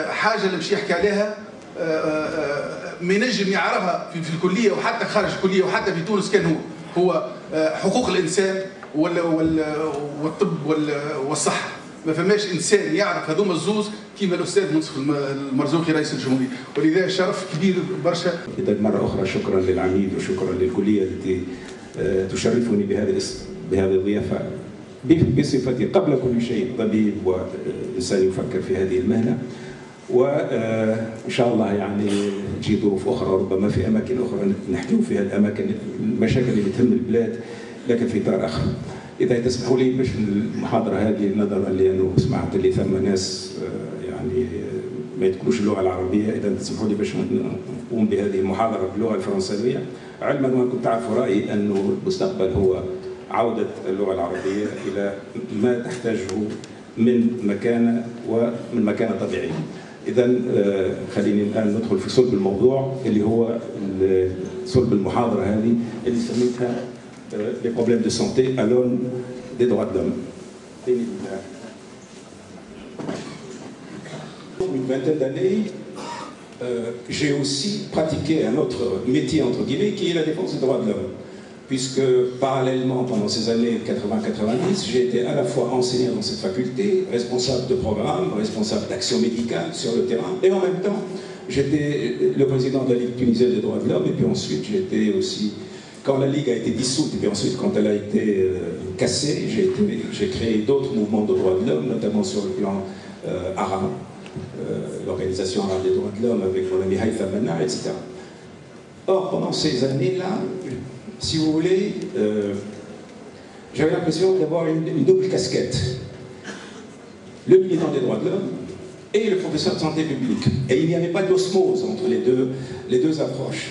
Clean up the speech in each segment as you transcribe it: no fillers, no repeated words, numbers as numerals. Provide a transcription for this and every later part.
حاجه اللي مش يحكي عليها ما ينجم يعرفها في الكليه وحتى خارج الكليه وحتى في تونس كان هو حقوق الانسان والطب والصحه. ما فماش انسان يعرف هذوما الزوز كيما الاستاذ منصف المرزوقي رئيس الجمهوريه، ولذا شرف كبير برشا. اذا مره اخرى شكرا للعميد وشكرا للكليه التي تشرفني بهذه الضيافه بصفتي قبل كل شيء طبيب وانسان يفكر في هذه المهنه، وان شاء الله يعني تجي ظروف اخرى ربما في اماكن اخرى نحكيو فيها الاماكن المشاكل اللي تهم البلاد لكن في اطار اخر. اذا تسمحوا لي باش المحاضره هذه نظرا لانه سمعت اللي ثم ناس يعني ما يتقنوش اللغه العربيه، اذا تسمحوا لي باش نقوم بهذه المحاضره باللغه الفرنسويه، علما وانكم تعرفوا رايي انه المستقبل هو عوده اللغه العربيه الى ما تحتاجه من مكانه ومن مكانه طبيعيه. اذا خليني الان ندخل في صلب الموضوع اللي هو صلب المحاضره هذه اللي سميتها les problèmes de santé à l'aune des droits de l'homme. Une vingtaine d'années, j'ai aussi pratiqué un autre métier, entre guillemets, qui est la défense des droits de l'homme. Puisque parallèlement, pendant ces années 80-90, j'ai été à la fois enseignant dans cette faculté, responsable de programme, responsable d'action médicale sur le terrain, et en même temps, j'étais le président de la Ligue tunisienne des droits de l'homme, et puis ensuite j'étais aussi... Quand la Ligue a été dissoute, et puis ensuite quand elle a été cassée, j'ai créé d'autres mouvements de droits de l'homme, notamment sur le plan arabe, l'Organisation arabe des droits de l'homme avec mon ami Haïtham Manna, etc. Or, pendant ces années-là, si vous voulez, j'avais l'impression d'avoir une double casquette. Le militant des droits de l'homme et le professeur de santé publique. Et il n'y avait pas d'osmose entre les deux approches.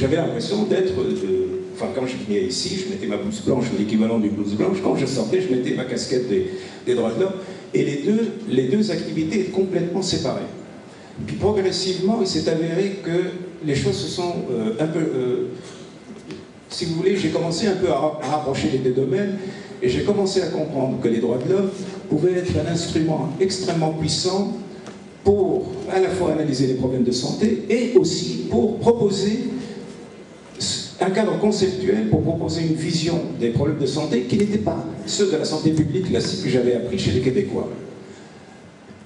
J'avais l'impression d'être... Enfin, quand je venais ici, je mettais ma blouse blanche, l'équivalent d'une blouse blanche. Quand je sortais, je mettais ma casquette des droits de l'homme. Et les deux activités étaient complètement séparées. Puis progressivement, il s'est avéré que les choses se sont un peu... si vous voulez, j'ai commencé un peu à rapprocher les deux domaines. Et j'ai commencé à comprendre que les droits de l'homme pouvaient être un instrument extrêmement puissant pour à la fois analyser les problèmes de santé et aussi pour proposer un cadre conceptuel, pour proposer une vision des problèmes de santé qui n'étaient pas ceux de la santé publique classique que j'avais appris chez les Québécois.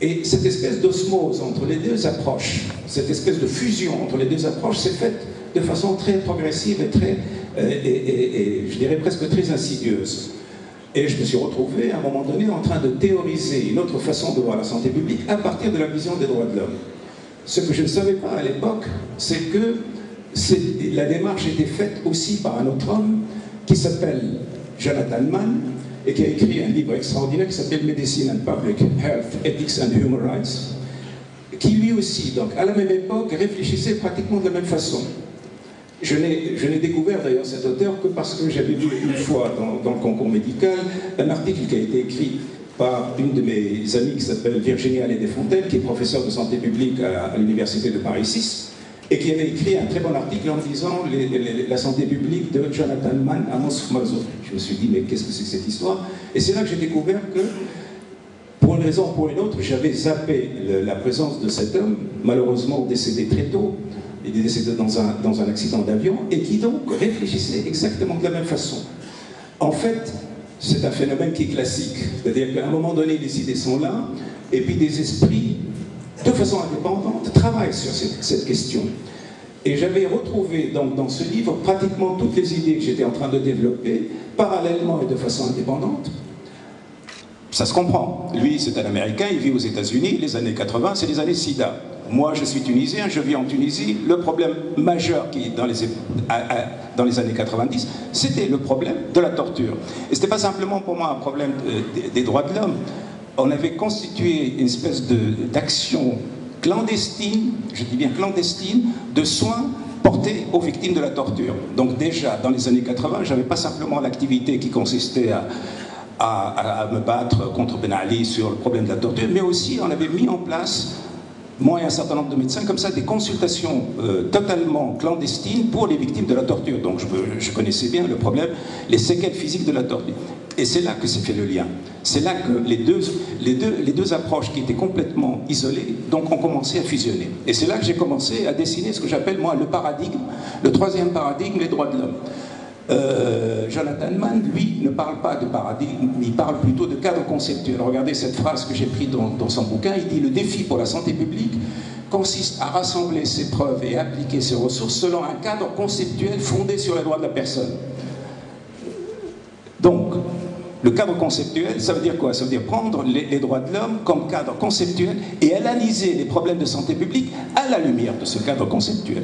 Et cette espèce d'osmose entre les deux approches, cette espèce de fusion entre les deux approches s'est faite de façon très progressive et très, je dirais presque très insidieuse. Et je me suis retrouvé à un moment donné en train de théoriser une autre façon de voir la santé publique à partir de la vision des droits de l'homme. Ce que je ne savais pas à l'époque, c'est que la démarche était faite aussi par un autre homme qui s'appelle Jonathan Mann et qui a écrit un livre extraordinaire qui s'appelle Medicine and Public Health, Ethics and Human Rights, qui lui aussi, donc à la même époque, réfléchissait pratiquement de la même façon. Je n'ai découvert d'ailleurs cet auteur que parce que j'avais lu une fois dans le concours médical un article qui a été écrit par une de mes amies qui s'appelle Virginie Allais-Desfontaines, qui est professeure de santé publique à l'université de Paris 6, et qui avait écrit un très bon article en disant la santé publique de Jonathan Mann à Monsf Marzouk. Je me suis dit, mais qu'est-ce que c'est que cette histoire? Et c'est là que j'ai découvert que, pour une raison ou pour une autre, j'avais zappé la présence de cet homme, malheureusement décédé très tôt. Il est décédé dans un accident d'avion, et qui donc réfléchissait exactement de la même façon. En fait, c'est un phénomène qui est classique. C'est-à-dire qu'à un moment donné, les idées sont là, et puis des esprits, de façon indépendante, travaillent sur cette question. Et j'avais retrouvé donc dans ce livre pratiquement toutes les idées que j'étais en train de développer, parallèlement et de façon indépendante. Ça se comprend. Lui, c'est un Américain, il vit aux États-Unis, les années 80, c'est les années SIDA. Moi, je suis tunisien, je vis en Tunisie. Le problème majeur qui, dans les années 90, c'était le problème de la torture. Et ce n'était pas simplement pour moi un problème des droits de l'homme. On avait constitué une espèce d'action clandestine, je dis bien clandestine, de soins portés aux victimes de la torture. Donc déjà, dans les années 80, je n'avais pas simplement l'activité qui consistait à me battre contre Ben Ali sur le problème de la torture, mais aussi on avait mis en place, moi et un certain nombre de médecins, comme ça, des consultations totalement clandestines pour les victimes de la torture. Donc je connaissais bien le problème, les séquelles physiques de la torture. Et c'est là que s'est fait le lien. C'est là que les deux approches qui étaient complètement isolées, donc ont commencé à fusionner. Et c'est là que j'ai commencé à dessiner ce que j'appelle, moi, le paradigme, le troisième paradigme, les droits de l'homme. Jonathan Mann, lui, ne parle pas de paradigme, il parle plutôt de cadre conceptuel. Regardez cette phrase que j'ai prise dans son bouquin, il dit « Le défi pour la santé publique consiste à rassembler ses preuves et appliquer ses ressources selon un cadre conceptuel fondé sur les droits de la personne. » Donc, le cadre conceptuel, ça veut dire quoi? Ça veut dire prendre les droits de l'homme comme cadre conceptuel et analyser les problèmes de santé publique à la lumière de ce cadre conceptuel.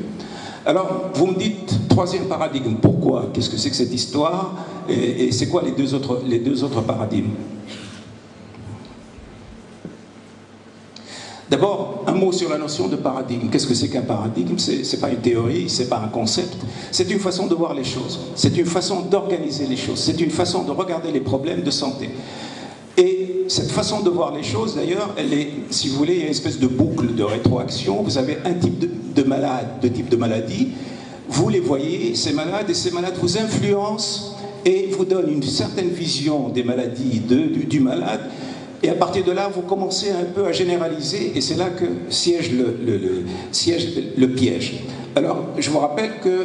Alors, vous me dites, troisième paradigme, pourquoi? Qu'est-ce que c'est que cette histoire? Et c'est quoi les deux autres paradigmes? D'abord, un mot sur la notion de paradigme. Qu'est-ce que c'est qu'un paradigme? C'est pas une théorie, c'est pas un concept. C'est une façon de voir les choses. C'est une façon d'organiser les choses. C'est une façon de regarder les problèmes de santé. Et cette façon de voir les choses, d'ailleurs, elle est, si vous voulez, il y a une espèce de boucle de rétroaction. Vous avez un type de type de maladie. Vous les voyez, ces malades, et ces malades vous influencent et vous donnent une certaine vision des maladies du malade. Et à partir de là, vous commencez un peu à généraliser, et c'est là que siège le piège. Alors, je vous rappelle que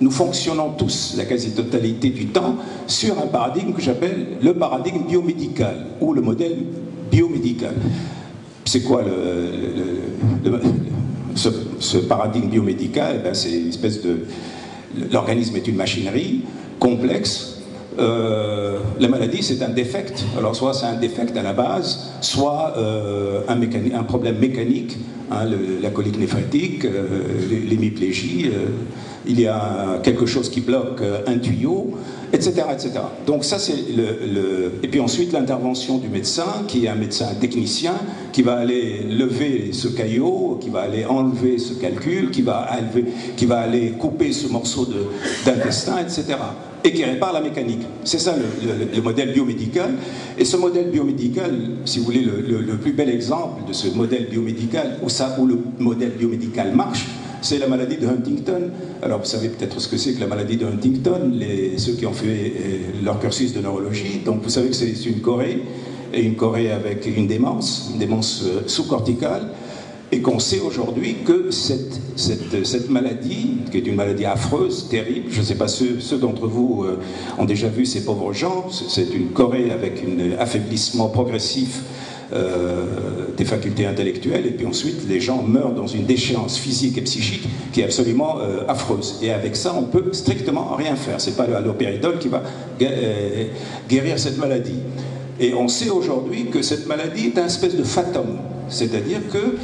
nous fonctionnons tous, la quasi-totalité du temps, sur un paradigme que j'appelle le paradigme biomédical, ou le modèle biomédical. C'est quoi ce paradigme biomédical? Eh bien, c'est une espèce de... L'organisme est une machinerie complexe. La maladie, c'est un défect. Alors, soit c'est un défect à la base, soit un problème mécanique, hein, la colique néphrétique, l'hémiplégie, il y a quelque chose qui bloque un tuyau, etc. etc. Donc ça, c'est Et puis ensuite, l'intervention du médecin, qui est un médecin technicien, qui va aller lever ce caillot, qui va aller enlever ce calcul, qui va aller couper ce morceau d'intestin, etc. Et qui répare la mécanique. C'est ça le modèle biomédical. Et ce modèle biomédical, si vous voulez, le plus bel exemple de ce modèle biomédical, où le modèle biomédical marche, c'est la maladie de Huntington. Alors vous savez peut-être ce que c'est que la maladie de Huntington, ceux qui ont fait leur cursus de neurologie. Donc vous savez que c'est une chorée, et une chorée avec une démence sous-corticale. Et qu'on sait aujourd'hui que cette maladie, qui est une maladie affreuse, terrible, je ne sais pas ceux d'entre vous ont déjà vu ces pauvres gens, c'est une chorée avec un affaiblissement progressif des facultés intellectuelles, et puis ensuite les gens meurent dans une déchéance physique et psychique qui est absolument affreuse. Et avec ça, on peut strictement rien faire. C'est pas l'haloperidol qui va guérir cette maladie. Et on sait aujourd'hui que cette maladie est un espèce de fatum, c'est-à-dire que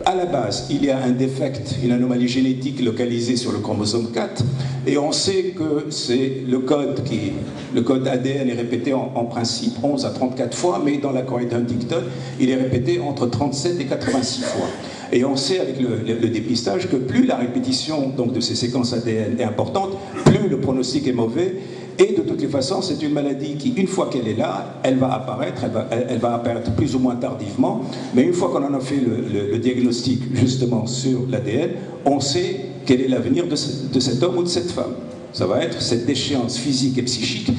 à la base, il y a un défect, une anomalie génétique localisée sur le chromosome 4, et on sait que c'est le code ADN est répété en principe 11 à 34 fois, mais dans la chorée d'Huntington, il est répété entre 37 et 86 fois. Et on sait avec le dépistage que plus la répétition donc, de ces séquences ADN est importante, plus le pronostic est mauvais. Et de toutes les façons, c'est une maladie qui, une fois qu'elle est là, elle va apparaître plus ou moins tardivement, mais une fois qu'on en a fait le diagnostic justement sur l'ADN, on sait quel est l'avenir de cet homme ou de cette femme. Ça va être cette déchéance physique et psychique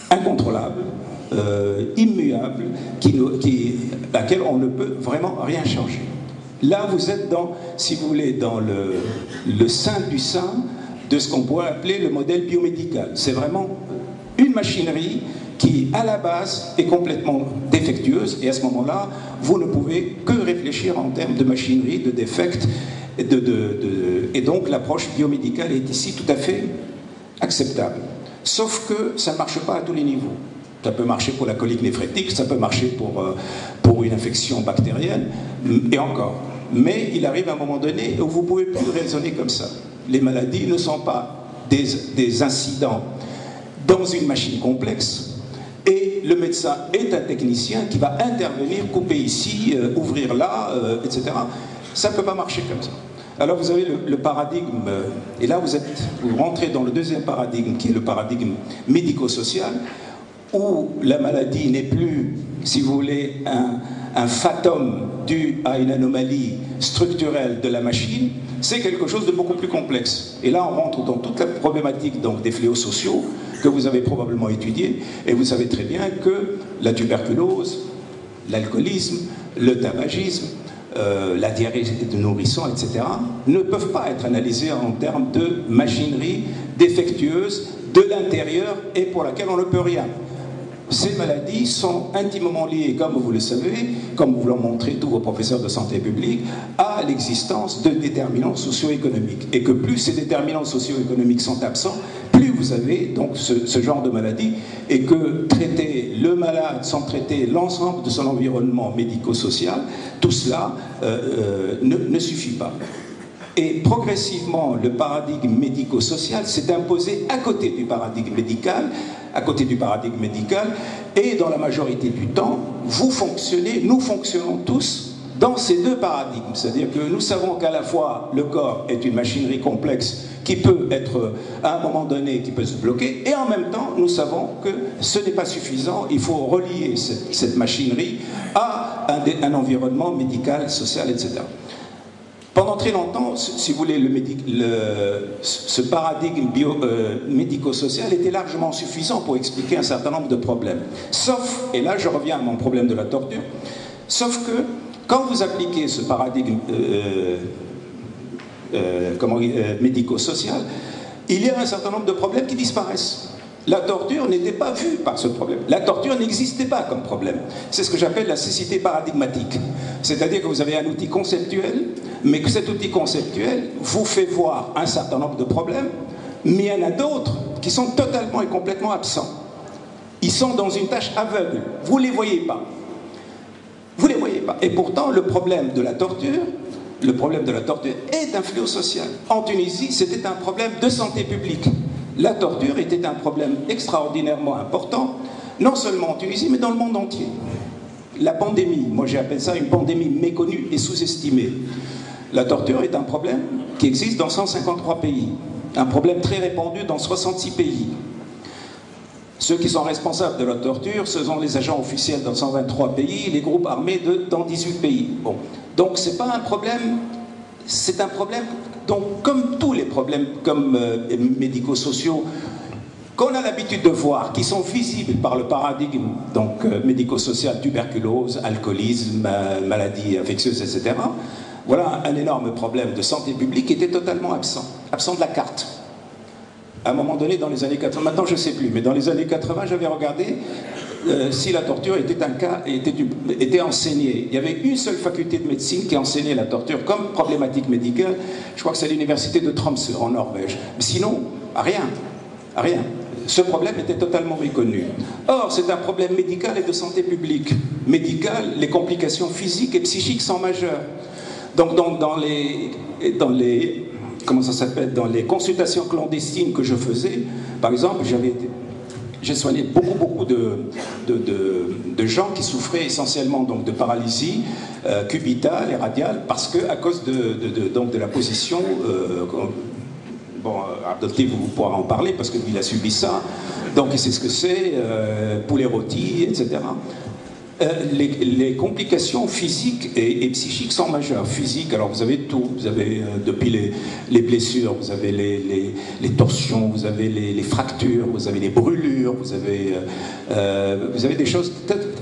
incontrôlable, immuable, laquelle on ne peut vraiment rien changer. Là, vous êtes dans, si vous voulez, dans le sein du sein de ce qu'on pourrait appeler le modèle biomédical. C'est vraiment une machinerie qui, à la base, est complètement défectueuse, et à ce moment-là, vous ne pouvez que réfléchir en termes de machinerie, de défects, et donc l'approche biomédicale est ici tout à fait acceptable. Sauf que ça ne marche pas à tous les niveaux. Ça peut marcher pour la colique néphrétique, ça peut marcher pour une infection bactérienne, et encore. Mais il arrive à un moment donné où vous ne pouvez plus raisonner comme ça. Les maladies ne sont pas des incidents dans une machine complexe, et le médecin est un technicien qui va intervenir, couper ici, ouvrir là, etc. Ça ne peut pas marcher comme ça. Alors vous avez le paradigme, et là vous rentrez dans le deuxième paradigme, qui est le paradigme médico-social, où la maladie n'est plus, si vous voulez, un fatum dû à une anomalie structurelle de la machine, c'est quelque chose de beaucoup plus complexe. Et là, on rentre dans toute la problématique donc, des fléaux sociaux que vous avez probablement étudiés, et vous savez très bien que la tuberculose, l'alcoolisme, le tabagisme, la diarrhée de nourrissons, etc., ne peuvent pas être analysés en termes de machinerie défectueuse de l'intérieur et pour laquelle on ne peut rien. Ces maladies sont intimement liées, comme vous le savez, comme vous l'ont montré tous vos professeurs de santé publique, à l'existence de déterminants socio-économiques. Et que plus ces déterminants socio-économiques sont absents, plus vous avez donc ce genre de maladie, et que traiter le malade sans traiter l'ensemble de son environnement médico-social, tout cela ne suffit pas. Et progressivement, le paradigme médico-social s'est imposé à côté du paradigme médical, et dans la majorité du temps, vous fonctionnez, nous fonctionnons tous dans ces deux paradigmes. C'est-à-dire que nous savons qu'à la fois le corps est une machinerie complexe qui peut être, à un moment donné, qui peut se bloquer, et en même temps, nous savons que ce n'est pas suffisant, il faut relier cette machinerie à un environnement médical, social, etc. Pendant très longtemps, si vous voulez, ce paradigme médico-social était largement suffisant pour expliquer un certain nombre de problèmes. Sauf, et là je reviens à mon problème de la torture, sauf que quand vous appliquez ce paradigme médico-social, il y a un certain nombre de problèmes qui disparaissent. La torture n'était pas vue par ce problème. La torture n'existait pas comme problème. C'est ce que j'appelle la cécité paradigmatique. C'est-à-dire que vous avez un outil conceptuel, mais que cet outil conceptuel vous fait voir un certain nombre de problèmes, mais il y en a d'autres qui sont totalement et complètement absents. Ils sont dans une tâche aveugle. Vous ne les voyez pas. Vous ne les voyez pas. Et pourtant, le problème de la torture est un fléau social. En Tunisie, c'était un problème de santé publique. La torture était un problème extraordinairement important, non seulement en Tunisie, mais dans le monde entier. La pandémie, moi j'appelle ça une pandémie méconnue et sous-estimée. La torture est un problème qui existe dans 153 pays, un problème très répandu dans 66 pays. Ceux qui sont responsables de la torture, ce sont les agents officiels dans 123 pays, les groupes armés dans 18 pays. Bon. Donc c'est pas un problème, c'est un problème... Donc, comme tous les problèmes médico-sociaux qu'on a l'habitude de voir, qui sont visibles par le paradigme médico-social, tuberculose, alcoolisme, maladies infectieuses, etc., voilà un énorme problème de santé publique qui était totalement absent de la carte. À un moment donné, dans les années 80, maintenant je ne sais plus, mais dans les années 80, j'avais regardé si la torture était enseignée. Il y avait une seule faculté de médecine qui enseignait la torture comme problématique médicale. Je crois que c'est l'université de Tromsø en Norvège. Mais sinon, rien. Ce problème était totalement méconnu. Or, c'est un problème médical et de santé publique. Médical, les complications physiques et psychiques sont majeures. Donc, dans les consultations clandestines que je faisais, par exemple, j'ai soigné beaucoup de gens qui souffraient essentiellement donc, de paralysie cubitale et radiale parce que à cause de la position, bon, Abdeltif vous pourra en parler parce qu'il a subi ça, donc il sait ce que c'est, poulet rôti, etc. Les complications physiques et psychiques sont majeures. Physiques, alors vous avez tout. Vous avez depuis les blessures, vous avez les torsions, vous avez les fractures, vous avez les brûlures, vous avez des choses...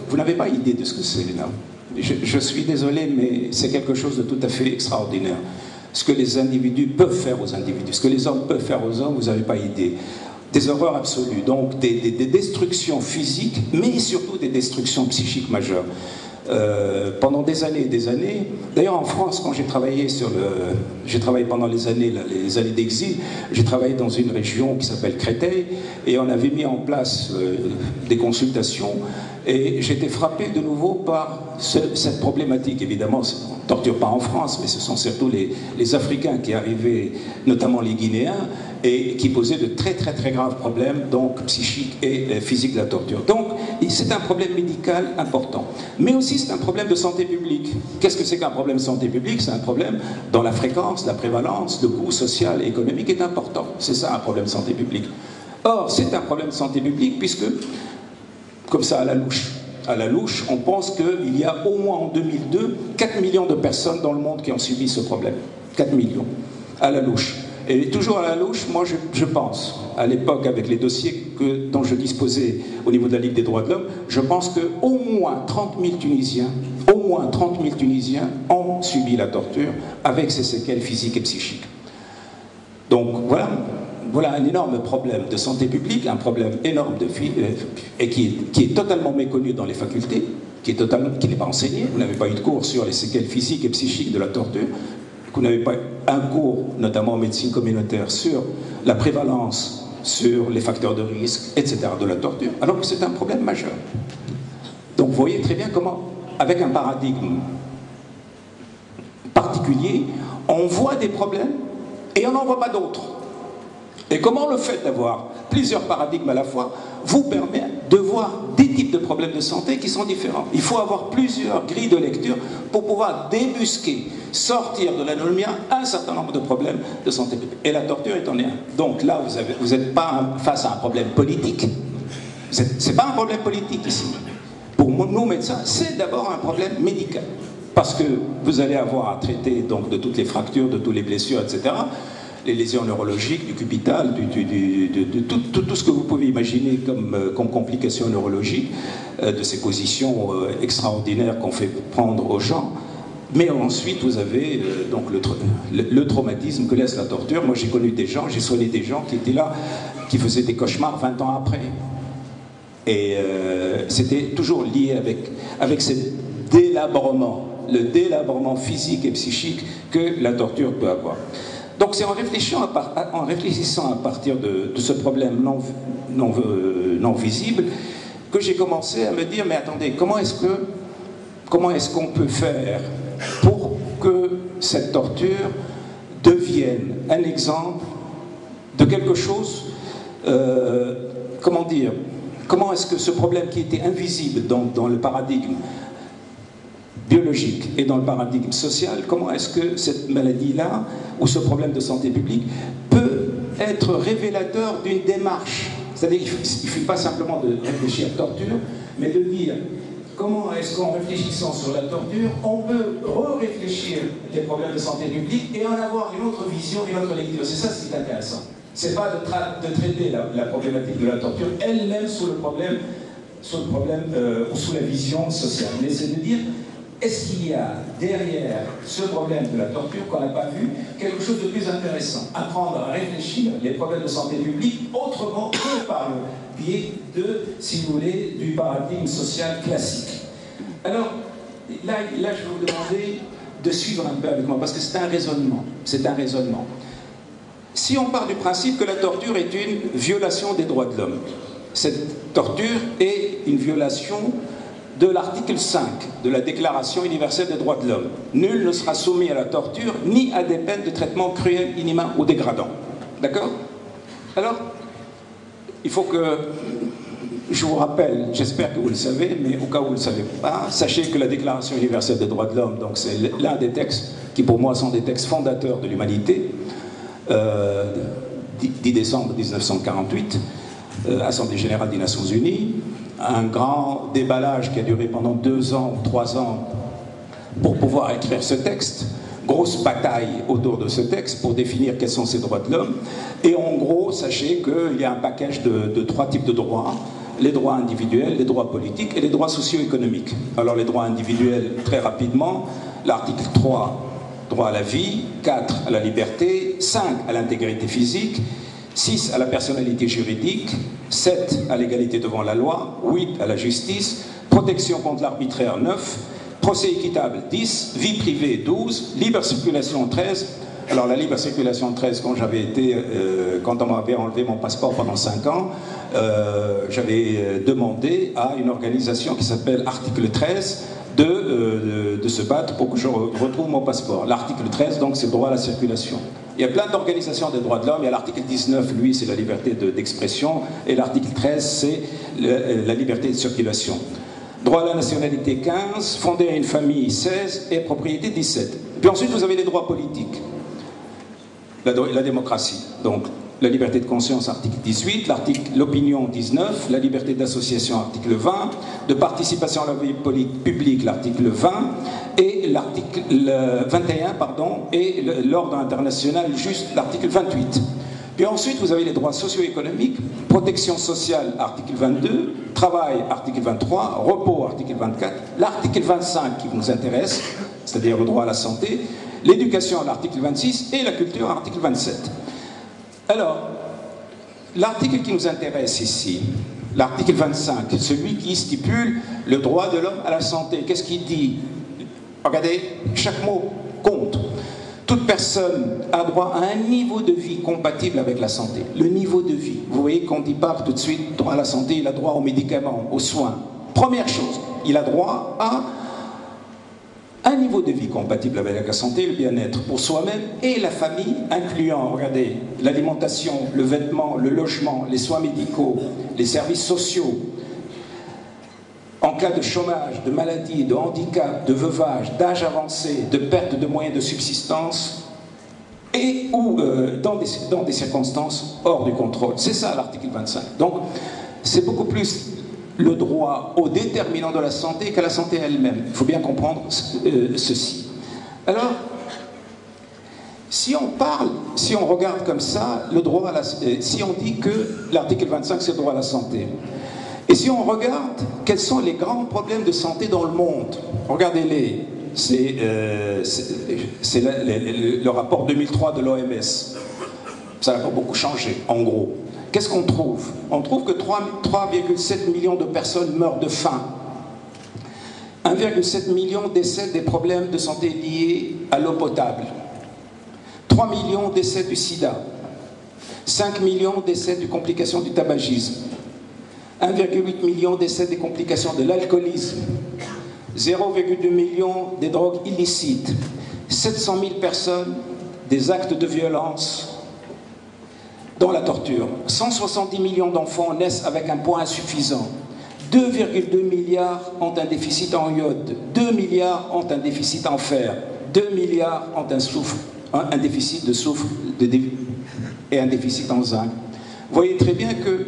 Vous n'avez pas idée de ce que c'est là. Je suis désolé, mais c'est quelque chose de tout à fait extraordinaire. Ce que les individus peuvent faire aux individus, ce que les hommes peuvent faire aux hommes, vous n'avez pas idée. Des horreurs absolues, donc des destructions physiques, mais surtout des destructions psychiques majeures. Pendant des années et des années, d'ailleurs en France, quand j'ai travaillé pendant les années d'exil, j'ai travaillé dans une région qui s'appelle Créteil, et on avait mis en place des consultations, et j'étais frappé de nouveau par cette problématique. Évidemment, on ne torture pas en France, mais ce sont surtout les Africains qui arrivaient, notamment les Guinéens, et qui posaient de très graves problèmes, donc psychiques et physiques de la torture. Donc, c'est un problème médical important. Mais aussi, c'est un problème de santé publique. Qu'est-ce que c'est qu'un problème de santé publique? C'est un problème dont la fréquence, la prévalence, le coût social et économique est important. C'est ça un problème de santé publique. Or, c'est un problème de santé publique puisque comme ça à la louche. À la louche, on pense qu'il y a au moins en 2002 4 millions de personnes dans le monde qui ont subi ce problème. 4 millions, à la louche. Et toujours à la louche, moi je pense, à l'époque avec les dossiers dont je disposais au niveau de la Ligue des droits de l'homme, je pense qu'au moins 30 000 Tunisiens, ont subi la torture avec ses séquelles physiques et psychiques. Donc voilà un énorme problème de santé publique, un problème énorme et qui est totalement méconnu dans les facultés, qui n'est pas enseigné. Vous n'avez pas eu de cours sur les séquelles physiques et psychiques de la torture. Vous n'avez pas un cours, notamment en médecine communautaire, sur la prévalence, sur les facteurs de risque, etc., de la torture, alors que c'est un problème majeur. Donc vous voyez très bien comment, avec un paradigme particulier, on voit des problèmes et on n'en voit pas d'autres. Et comment le fait d'avoir plusieurs paradigmes à la fois vous permet de voir des types de problèmes de santé qui sont différents. Il faut avoir plusieurs grilles de lecture pour pouvoir débusquer, sortir de l'anomie un certain nombre de problèmes de santé publique. Et la torture est en est un. Donc là, vous n'êtes pas face à un problème politique. Ce n'est pas un problème politique ici. Pour nous médecins, c'est d'abord un problème médical. Parce que vous allez avoir à traiter donc, de toutes les fractures, de toutes les blessures, etc., les lésions neurologiques, du cubital, de tout ce que vous pouvez imaginer comme complications neurologiques, de ces positions extraordinaires qu'on fait prendre aux gens. Mais ensuite, vous avez donc le traumatisme que laisse la torture. Moi, j'ai connu des gens, j'ai soigné des gens qui étaient là, qui faisaient des cauchemars 20 ans après. Et c'était toujours lié avec ce délabrement, le délabrement physique et psychique que la torture peut avoir. Donc c'est en réfléchissant à partir de ce problème non visible que j'ai commencé à me dire, mais attendez, comment est-ce qu'on peut faire pour que cette torture devienne un exemple de quelque chose, comment dire, comment est-ce que ce problème qui était invisible dans le paradigme biologique et dans le paradigme social, comment est-ce que cette maladie-là, ou ce problème de santé publique, peut être révélateur d'une démarche. C'est-à-dire qu'il ne suffit pas simplement de réfléchir à torture, mais de dire comment est-ce qu'en réfléchissant sur la torture, on peut réfléchir les problèmes de santé publique et en avoir une autre vision, une autre lecture. C'est ça ce qui est intéressant. Ce n'est pas de traiter la problématique de la torture elle-même sous le problème ou sous la vision sociale, mais c'est de dire est-ce qu'il y a derrière ce problème de la torture qu'on n'a pas vu quelque chose de plus intéressant, apprendre à réfléchir les problèmes de santé publique autrement que par le biais si vous voulez, du paradigme social classique. Alors, là je vais vous demander de suivre un peu avec moi, parce que c'est un raisonnement. C'est un raisonnement. Si on part du principe que la torture est une violation des droits de l'homme, cette torture est une violation de l'article 5 de la Déclaration universelle des droits de l'homme. Nul ne sera soumis à la torture ni à des peines de traitement cruel, inhumain ou dégradant. D'accord? Alors, il faut que je vous rappelle, j'espère que vous le savez, mais au cas où vous ne le savez pas, sachez que la Déclaration universelle des droits de l'homme, donc c'est l'un des textes qui pour moi sont des textes fondateurs de l'humanité, 10 décembre 1948, Assemblée générale des Nations Unies, un grand déballage qui a duré pendant 2 ans ou 3 ans pour pouvoir écrire ce texte, grosse bataille autour de ce texte pour définir quels sont ces droits de l'homme, et en gros, sachez qu'il y a un package de 3 types de droits, les droits individuels, les droits politiques et les droits socio-économiques. Alors les droits individuels, très rapidement, l'article 3, droit à la vie, 4 à la liberté, 5 à l'intégrité physique, 6 à la personnalité juridique, 7 à l'égalité devant la loi, 8 à la justice, protection contre l'arbitraire 9, procès équitable 10, vie privée 12, libre circulation 13. Alors la libre circulation 13, quand on m'avait enlevé mon passeport pendant 5 ans, j'avais demandé à une organisation qui s'appelle Article 13 de se battre pour que je retrouve mon passeport. L'article 13, donc, c'est le droit à la circulation. Il y a plein d'organisations des droits de l'homme. Il y a l'article 19, lui, c'est la liberté d'expression, et l'article 13, c'est la liberté de circulation. Droit à la nationalité 15, fonder à une famille 16, et propriété 17. Puis ensuite, vous avez les droits politiques. La démocratie. Donc, la liberté de conscience, article 18, l'opinion, 19, la liberté d'association, article 20, de participation à la vie publique, l'article 20, et l'article 21, pardon, et l'ordre international, juste l'article 28. Puis ensuite, vous avez les droits socio-économiques, protection sociale, article 22, travail, article 23, repos, article 24, l'article 25 qui nous intéresse, c'est-à-dire le droit à la santé, l'éducation, l'article 26, et la culture, article 27. Alors, l'article qui nous intéresse ici, l'article 25, celui qui stipule le droit de l'homme à la santé, qu'est-ce qu'il dit? Regardez, chaque mot compte. Toute personne a droit à un niveau de vie compatible avec la santé. Le niveau de vie. Vous voyez qu'on ne dit pas tout de suite droit à la santé, il a droit aux médicaments, aux soins. Première chose, il a droit à un niveau de vie compatible avec la santé et le bien-être pour soi-même et la famille, incluant, regardez, l'alimentation, le vêtement, le logement, les soins médicaux, les services sociaux. En cas de chômage, de maladie, de handicap, de veuvage, d'âge avancé, de perte de moyens de subsistance et ou dans des circonstances hors du contrôle. C'est ça l'article 25. Donc c'est beaucoup plus le droit aux déterminants de la santé qu'à la santé elle-même. Il faut bien comprendre ceci. Alors, si on regarde comme ça, le droit à la, si on dit que l'article 25 c'est le droit à la santé, et si on regarde quels sont les grands problèmes de santé dans le monde, regardez-les, c'est le rapport 2003 de l'OMS, ça n'a pas beaucoup changé, en gros. Qu'est-ce qu'on trouve? On trouve que 3,7 millions de personnes meurent de faim. 1,7 million décèdent des problèmes de santé liés à l'eau potable. 3 millions décèdent du sida. 5 millions décèdent de complications du tabagisme. 1,8 million décèdent des complications de l'alcoolisme. 0,2 million des drogues illicites. 700 000 personnes des actes de violence, dont la torture. 170 millions d'enfants naissent avec un poids insuffisant. 2,2 milliards ont un déficit en iode. 2 milliards ont un déficit en fer. 2 milliards ont un déficit de soufre et un déficit en zinc. Vous voyez très bien que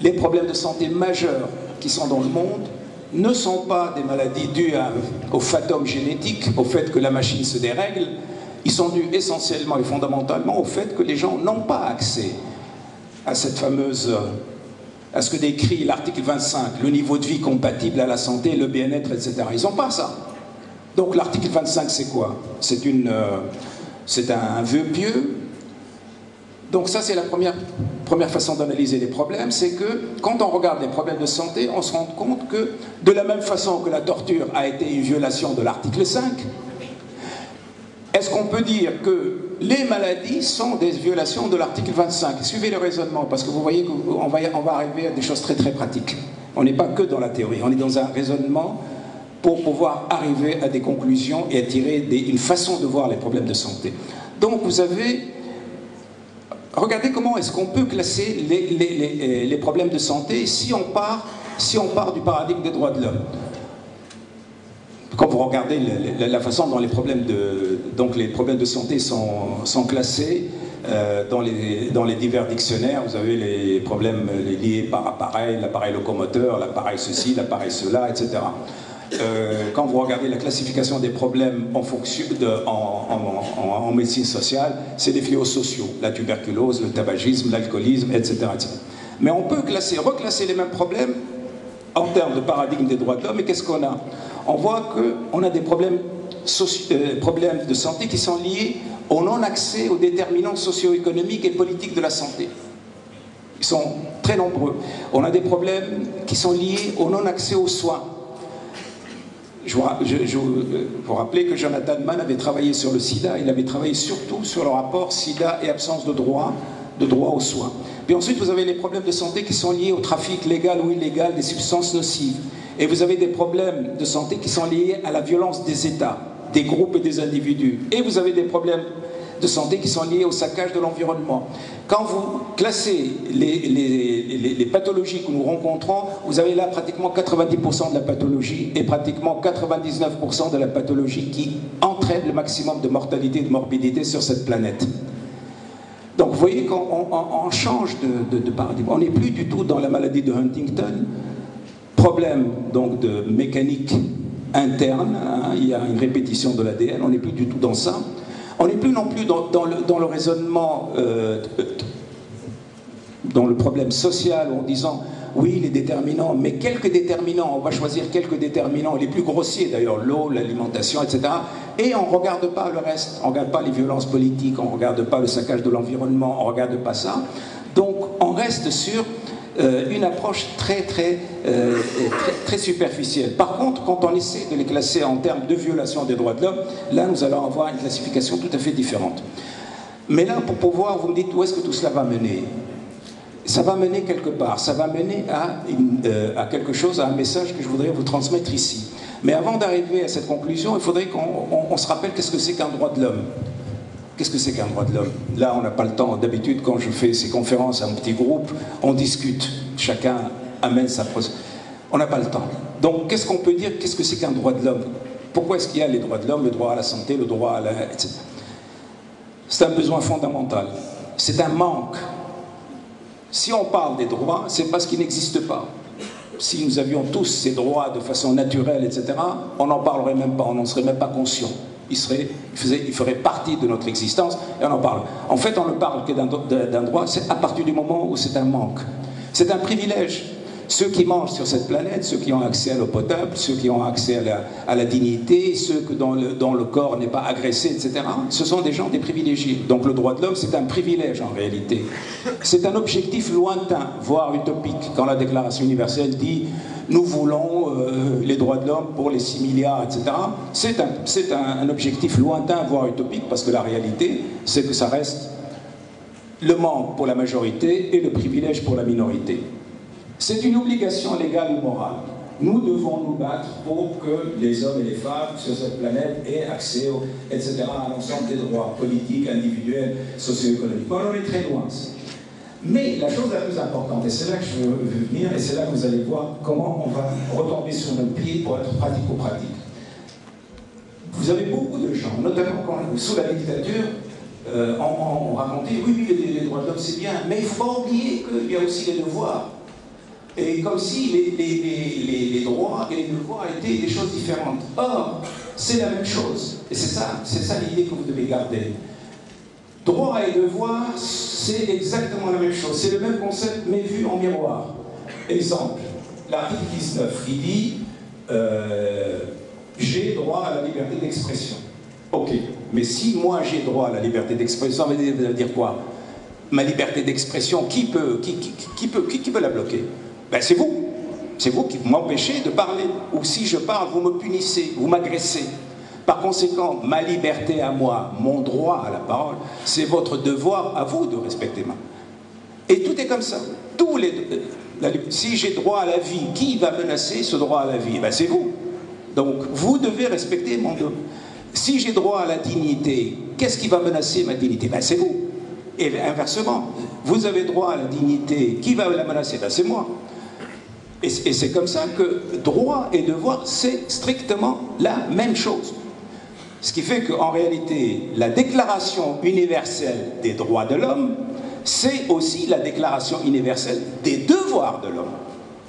les problèmes de santé majeurs qui sont dans le monde ne sont pas des maladies dues au fatum génétique, au fait que la machine se dérègle. Ils sont dus essentiellement et fondamentalement au fait que les gens n'ont pas accès à cette fameuse, à ce que décrit l'article 25, le niveau de vie compatible à la santé, le bien-être, etc. Ils n'ont pas ça. Donc l'article 25, c'est quoi? C'est un vœu pieux. Donc ça, c'est la première façon d'analyser les problèmes, c'est que quand on regarde les problèmes de santé, on se rend compte que de la même façon que la torture a été une violation de l'article 5, est-ce qu'on peut dire que les maladies sont des violations de l'article 25? Suivez le raisonnement, parce que vous voyez qu'on va arriver à des choses très très pratiques. On n'est pas que dans la théorie, on est dans un raisonnement pour pouvoir arriver à des conclusions et à tirer une façon de voir les problèmes de santé. Donc vous avez... Regardez comment est-ce qu'on peut classer les problèmes de santé si on part du paradigme des droits de l'homme. Quand vous regardez la façon dont les problèmes de santé sont classés dans les divers dictionnaires, vous avez les problèmes liés par appareil, l'appareil locomoteur, l'appareil ceci, l'appareil cela, etc. Quand vous regardez la classification des problèmes en médecine sociale, c'est des fléaux sociaux, la tuberculose, le tabagisme, l'alcoolisme, etc., etc. Mais on peut reclasser les mêmes problèmes en termes de paradigme des droits de l'homme, et qu'est-ce qu'on a? On voit qu'on a des problèmes de santé qui sont liés au non-accès aux déterminants socio-économiques et politiques de la santé. Ils sont très nombreux. On a des problèmes qui sont liés au non-accès aux soins. Je vous rappelez que Jonathan Mann avait travaillé sur le sida, il avait travaillé surtout sur le rapport sida et absence de droit aux soins. Puis ensuite, vous avez les problèmes de santé qui sont liés au trafic légal ou illégal des substances nocives. Et vous avez des problèmes de santé qui sont liés à la violence des États, des groupes et des individus. Et vous avez des problèmes de santé qui sont liés au saccage de l'environnement. Quand vous classez les pathologies que nous rencontrons, vous avez là pratiquement 90% de la pathologie et pratiquement 99% de la pathologie qui entraîne le maximum de mortalité et de morbidité sur cette planète. Donc vous voyez qu'on change de paradigme. On n'est plus du tout dans la maladie de Huntington, problème donc de mécanique interne, hein, il y a une répétition de l'ADN, on n'est plus du tout dans ça. On n'est plus non plus dans le raisonnement, dans le problème social, en disant oui, les déterminants, mais quelques déterminants, on va choisir quelques déterminants, les plus grossiers d'ailleurs, l'eau, l'alimentation, etc. Et on ne regarde pas le reste, on ne regarde pas les violences politiques, on ne regarde pas le saccage de l'environnement, on ne regarde pas ça. Donc on reste sur une approche très superficielle. Par contre, quand on essaie de les classer en termes de violation des droits de l'homme, là nous allons avoir une classification tout à fait différente. Mais là, pour pouvoir, vous me dites où est-ce que tout cela va mener? Ça va mener quelque part, ça va mener à quelque chose, à un message que je voudrais vous transmettre ici. Mais avant d'arriver à cette conclusion, il faudrait qu'on se rappelle qu'est-ce que c'est qu'un droit de l'homme. Qu'est-ce que c'est qu'un droit de l'homme? Là, on n'a pas le temps. D'habitude, quand je fais ces conférences à un petit groupe, on discute. Chacun amène sa procédure. On n'a pas le temps. Donc, qu'est-ce qu'on peut dire? Qu'est-ce que c'est qu'un droit de l'homme? Pourquoi est-ce qu'il y a les droits de l'homme, le droit à la santé, le droit à la... etc. C'est un besoin fondamental. C'est un manque. Si on parle des droits, c'est parce qu'ils n'existent pas. Si nous avions tous ces droits de façon naturelle, etc., on n'en parlerait même pas, on n'en serait même pas conscient. Il ferait partie de notre existence et on en parle. En fait, on ne parle que d'un droit, c'est à partir du moment où c'est un manque. C'est un privilège. Ceux qui mangent sur cette planète, ceux qui ont accès à l'eau potable, ceux qui ont accès à la dignité, ceux dont le corps n'est pas agressé, etc., ce sont des gens des privilégiés. Donc le droit de l'homme, c'est un privilège en réalité. C'est un objectif lointain, voire utopique. Quand la Déclaration universelle dit « nous voulons les droits de l'homme pour les 6 milliards, etc. », c'est un objectif lointain, voire utopique, parce que la réalité, c'est que ça reste le manque pour la majorité et le privilège pour la minorité. C'est une obligation légale ou morale. Nous devons nous battre pour que les hommes et les femmes sur cette planète aient accès, etc., à l'ensemble des droits politiques, individuels, socio-économiques. Bon, on est très loin. Mais la chose la plus importante, et c'est là que je veux venir, et c'est là que vous allez voir comment on va retomber sur nos pieds pour être pratico-pratique. Vous avez beaucoup de gens, notamment sous la dictature, on racontait, oui, les droits de l'homme c'est bien, mais il ne faut pas oublier qu'il y a aussi les devoirs. Et comme si les droits et les devoirs étaient des choses différentes. Or, c'est la même chose. Et c'est ça l'idée que vous devez garder. Droit et devoir, c'est exactement la même chose. C'est le même concept, mais vu en miroir. Exemple, l'article 19, il dit j'ai droit à la liberté d'expression. Ok, mais si moi j'ai droit à la liberté d'expression, ça veut dire quoi? Ma liberté d'expression, qui peut la bloquer? Ben c'est vous. C'est vous qui m'empêchez de parler. Ou si je parle, vous me punissez, vous m'agressez. Par conséquent, ma liberté à moi, mon droit à la parole, c'est votre devoir à vous de respecter ma. Et tout est comme ça. Si j'ai droit à la vie, qui va menacer ce droit à la vie? Ben c'est vous. Donc vous devez respecter mon droit. Si j'ai droit à la dignité, qu'est-ce qui va menacer ma dignité? Ben c'est vous. Et inversement, vous avez droit à la dignité, qui va la menacer? Ben c'est moi. Et c'est comme ça que droit et devoir, c'est strictement la même chose. Ce qui fait qu'en réalité, la Déclaration universelle des droits de l'homme, c'est aussi la Déclaration universelle des devoirs de l'homme.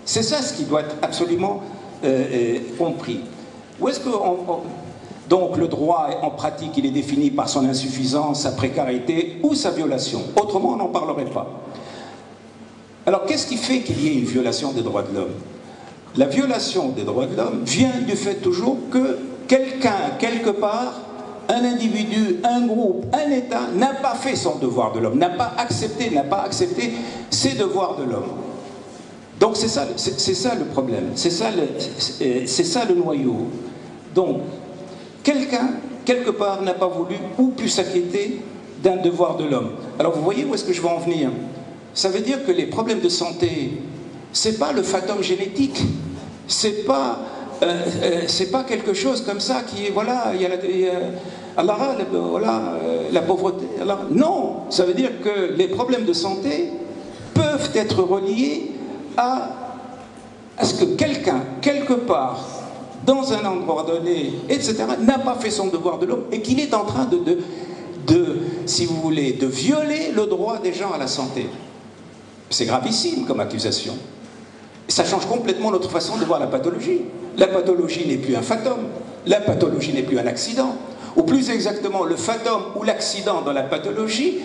C'est ça ce qui doit être absolument compris. Où est-ce que donc le droit, en pratique, il est défini par son insuffisance, sa précarité ou sa violation. Autrement, on n'en parlerait pas. Alors, qu'est-ce qui fait qu'il y ait une violation des droits de l'homme? La violation des droits de l'homme vient du fait toujours que quelqu'un, quelque part, un individu, un groupe, un État, n'a pas fait son devoir de l'homme, n'a pas accepté ses devoirs de l'homme. Donc c'est ça le problème, c'est ça le noyau. Donc, quelqu'un, quelque part, n'a pas voulu ou pu s'acquitter d'un devoir de l'homme. Alors vous voyez où est-ce que je veux en venir? Ça veut dire que les problèmes de santé, c'est pas le fatum génétique, c'est pas quelque chose comme ça qui est, voilà, il y a la pauvreté. Non, ça veut dire que les problèmes de santé peuvent être reliés à ce que quelqu'un, quelque part, dans un endroit donné, etc., n'a pas fait son devoir de l'homme et qu'il est en train si vous voulez, de violer le droit des gens à la santé. C'est gravissime comme accusation. Ça change complètement notre façon de voir la pathologie. La pathologie n'est plus un fatum, la pathologie n'est plus un accident. Ou plus exactement, le fatum ou l'accident dans la pathologie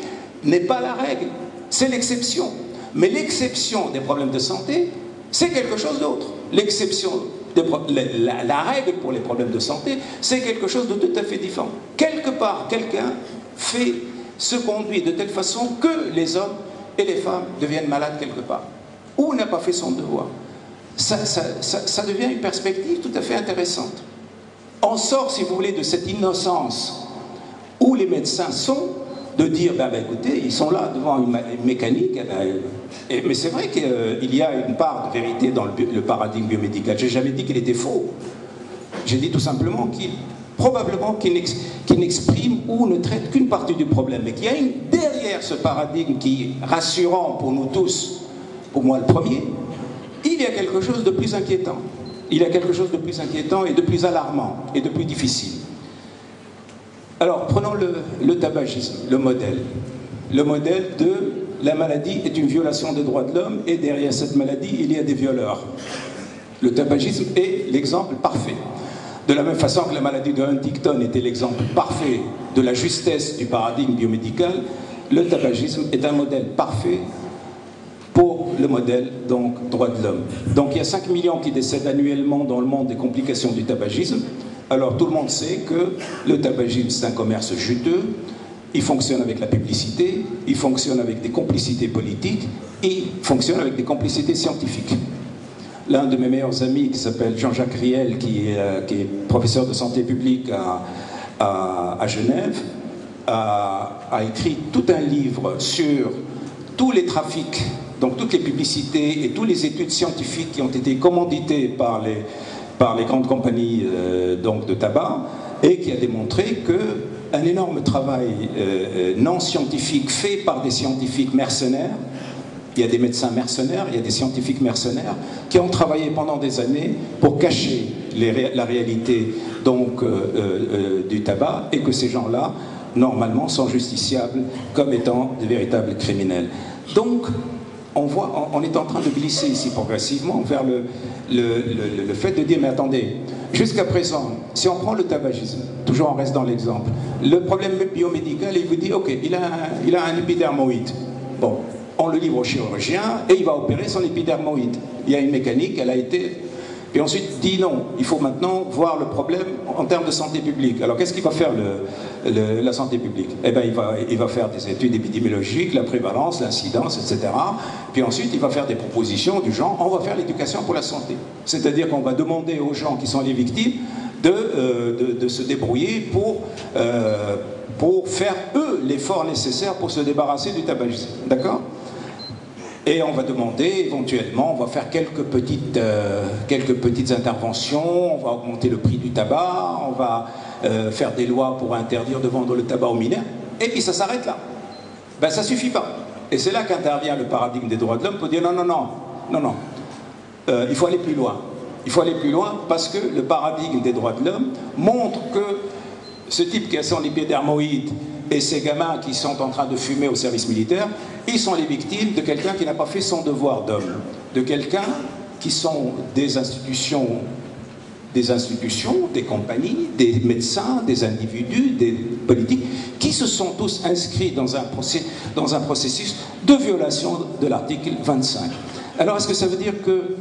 n'est pas la règle, c'est l'exception. Mais l'exception des problèmes de santé, c'est quelque chose d'autre. L'exception, la règle pour les problèmes de santé, c'est quelque chose de tout à fait différent. Quelque part, quelqu'un se conduit de telle façon que les hommes et les femmes deviennent malades quelque part. Ou n'a pas fait son devoir. Ça devient une perspective tout à fait intéressante. On sort, si vous voulez, de cette innocence où les médecins sont, de dire, écoutez, ils sont là devant une mécanique, mais c'est vrai qu'il y a une part de vérité dans le paradigme biomédical. Je n'ai jamais dit qu'il était faux. J'ai dit tout simplement qu'il n'exprime ou ne traite qu'une partie du problème, mais qu'il y a derrière ce paradigme qui est rassurant pour nous tous, pour moi le premier, il y a quelque chose de plus inquiétant. Il y a quelque chose de plus inquiétant et de plus alarmant et de plus difficile. Alors, prenons le tabagisme, le modèle. Le modèle de la maladie est une violation des droits de l'homme et derrière cette maladie, il y a des violeurs. Le tabagisme est l'exemple parfait. De la même façon que la maladie de Huntington était l'exemple parfait de la justesse du paradigme biomédical, le tabagisme est un modèle parfait pour le modèle, donc, droit de l'homme. Donc il y a 5 millions qui décèdent annuellement dans le monde des complications du tabagisme. Alors tout le monde sait que le tabagisme, c'est un commerce juteux, il fonctionne avec la publicité, il fonctionne avec des complicités politiques, il fonctionne avec des complicités scientifiques. L'un de mes meilleurs amis, qui s'appelle Jean-Jacques Riel, qui est professeur de santé publique à Genève, a écrit tout un livre sur tous les trafics, donc toutes les publicités et toutes les études scientifiques qui ont été commanditées par les grandes compagnies donc de tabac, et qui a démontré qu'un énorme travail non scientifique fait par des scientifiques mercenaires, il y a des médecins mercenaires, il y a des scientifiques mercenaires qui ont travaillé pendant des années pour cacher la réalité donc, du tabac, et que ces gens-là, normalement, sont justiciables comme étant de véritables criminels. Donc, on est en train de glisser ici progressivement vers le fait de dire, mais attendez, jusqu'à présent, si on prend le tabagisme, toujours on reste dans l'exemple, le problème biomédical, il vous dit, ok, il a un épidermoïde. Bon, on le livre au chirurgien et il va opérer son épidermoïde. Il y a une mécanique, elle a été... Puis ensuite, dit non, il faut maintenant voir le problème en termes de santé publique. Alors qu'est-ce qu'il va faire la santé publique? Eh bien, il va faire des études épidémiologiques, la prévalence, l'incidence, etc. Puis ensuite, il va faire des propositions du genre, on va faire l'éducation pour la santé. C'est-à-dire qu'on va demander aux gens qui sont les victimes de se débrouiller pour faire, eux, l'effort nécessaire pour se débarrasser du tabagisme. D'accord ? Et on va demander, éventuellement, on va faire quelques petites interventions, on va augmenter le prix du tabac, on va faire des lois pour interdire de vendre le tabac aux mineurs, et puis ça s'arrête là. Ben ça suffit pas. Et c'est là qu'intervient le paradigme des droits de l'homme pour dire non, il faut aller plus loin. Il faut aller plus loin parce que le paradigme des droits de l'homme montre que ce type qui a son épidermoïde et ces gamins qui sont en train de fumer au service militaire, ils sont les victimes de quelqu'un qui n'a pas fait son devoir d'homme, de quelqu'un qui sont des institutions, des compagnies, des médecins, des individus, des politiques, qui se sont tous inscrits dans un processus de violation de l'article 25. Alors est-ce que ça veut dire que,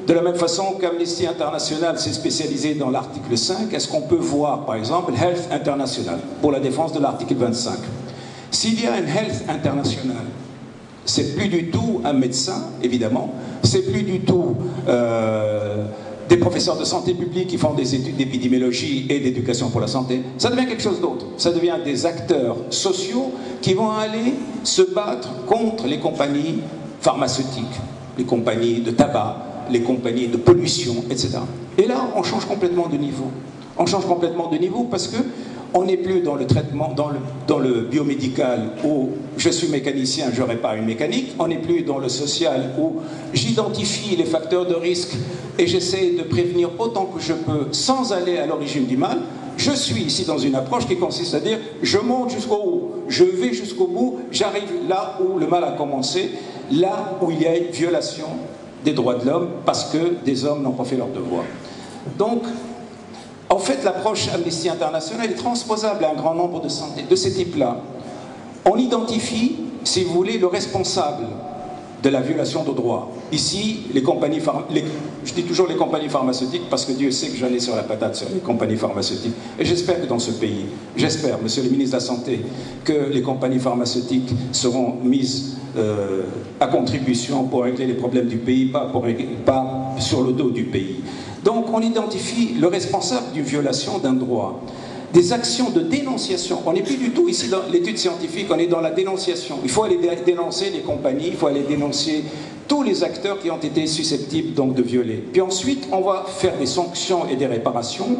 de la même façon qu'Amnesty International s'est spécialisé dans l'article 5, est-ce qu'on peut voir, par exemple, Health International, pour la défense de l'article 25? S'il y a une Health International, c'est plus du tout un médecin, évidemment, c'est plus du tout des professeurs de santé publique qui font des études d'épidémiologie et d'éducation pour la santé, ça devient quelque chose d'autre. Ça devient des acteurs sociaux qui vont aller se battre contre les compagnies pharmaceutiques, les compagnies de tabac, les compagnies de pollution, etc. Et là, on change complètement de niveau. On change complètement de niveau parce que on n'est plus dans le traitement, dans le biomédical où je suis mécanicien, je répare une mécanique. On n'est plus dans le social où j'identifie les facteurs de risque et j'essaie de prévenir autant que je peux sans aller à l'origine du mal. Je suis ici dans une approche qui consiste à dire je monte jusqu'au haut, je vais jusqu'au bout, j'arrive là où le mal a commencé, là où il y a une violation des droits de l'homme parce que des hommes n'ont pas fait leur devoir. Donc, en fait, l'approche Amnesty International est transposable à un grand nombre de ces types-là. On identifie, si vous voulez, le responsable de la violation de droits. Ici, je dis toujours les compagnies pharmaceutiques parce que Dieu sait que j'en ai sur la patate sur les compagnies pharmaceutiques. Et j'espère que dans ce pays, j'espère, monsieur le ministre de la Santé, que les compagnies pharmaceutiques seront mises à contribution pour régler les problèmes du pays, pas sur le dos du pays. Donc on identifie le responsable d'une violation d'un droit. Des actions de dénonciation. On n'est plus du tout ici dans l'étude scientifique, on est dans la dénonciation. Il faut aller dénoncer les compagnies, il faut aller dénoncer tous les acteurs qui ont été susceptibles donc de violer. Puis ensuite, on va faire des sanctions et des réparations,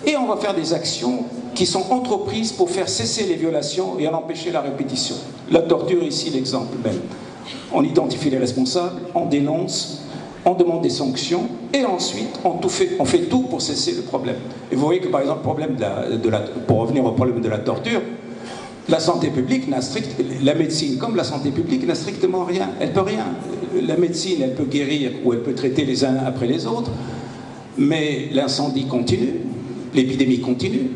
et on va faire des actions qui sont entreprises pour faire cesser les violations et en empêcher la répétition. La torture est ici l'exemple même. On identifie les responsables, on dénonce, on demande des sanctions et ensuite on fait tout pour cesser le problème. Et vous voyez que par exemple, pour revenir au problème de la torture, la santé publique la médecine comme la santé publique n'a strictement rien. Elle peut rien. La médecine, elle peut guérir ou elle peut traiter les uns après les autres, mais l'incendie continue, l'épidémie continue.